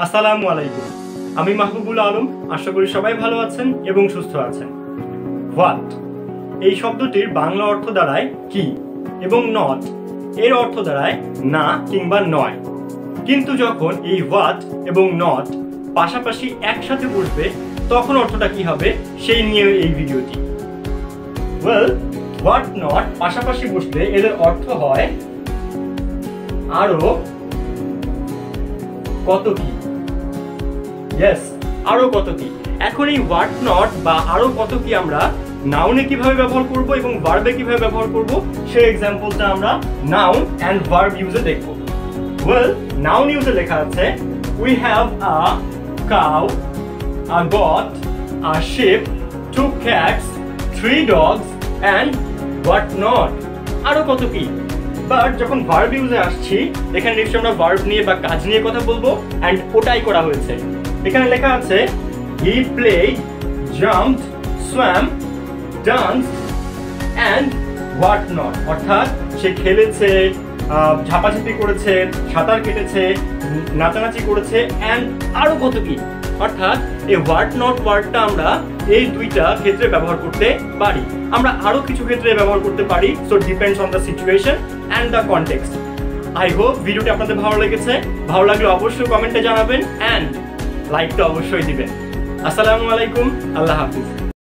আসসালামু আলাইকুম। আমি মাহবুবুল আলম। আশা করি সবাই ভালো আছেন এবং সুস্থ আছেন। হোয়াট এই শব্দটির বাংলা অর্থ দাঁড়ায় কি, এবং নট এর অর্থ দাঁড়ায় না কিংবা নয়। কিন্তু যখন এই হোয়াট এবং নট পাশাপাশি একসাথে বসবে তখন অর্থটা কি হবে সেই নিয়ে এই ভিডিওটি। ওয়েল, হোয়াট নট পাশাপাশি বসলে এদের অর্থ হয় আরো কত কি। ইয়েস, আরো কত কি। এখন এই হোয়াট নট বা আরো কত কি আমরা নাউনে কিভাবে ব্যবহার করব এবং ভার্বে কিভাবে ব্যবহার করব সেই এক্সাম্পলটা আমরা নাউন এন্ড ভার্ব ইউজে দেখব। ওয়েল, নাউন ইউজে লেখা আছে we have a cow, a goat, a sheep, 2 cats, 3 dogs and what not। আরো কত কি। বাট যখন ভার্ব ইউজে আসছি এখানে নিশ্চয়ই আমরা ভার্ব নিয়ে বা কাজ নিয়ে কথা বলবো, এন্ড ওটাই করা হয়েছে। এখানে লেখা আছে he played, jumped, swam, danced and what not। অর্থাৎ সে খেলেছে, ঝাপাঝাপি করেছে, সাঁতার কেটেছে, নাচানাচি করেছে এন্ড আরো কত কি। অর্থাৎ এই হোয়াট নট ওয়ার্ডটা আমরা এই দুইটা ক্ষেত্রে ব্যবহার করতে পারি। আমরা আরো কিছু ক্ষেত্রে ব্যবহার করতে পারি। So depends on the situation and the context. I hope ভিডিওটি আপনাদের ভালো লেগেছে। ভালো লাগলে অবশ্যই কমেন্টে জানাবেন এন্ড লাইকটা অবশ্যই দিবেন। আসসালামু আলাইকুম, আল্লাহ হাফিজ।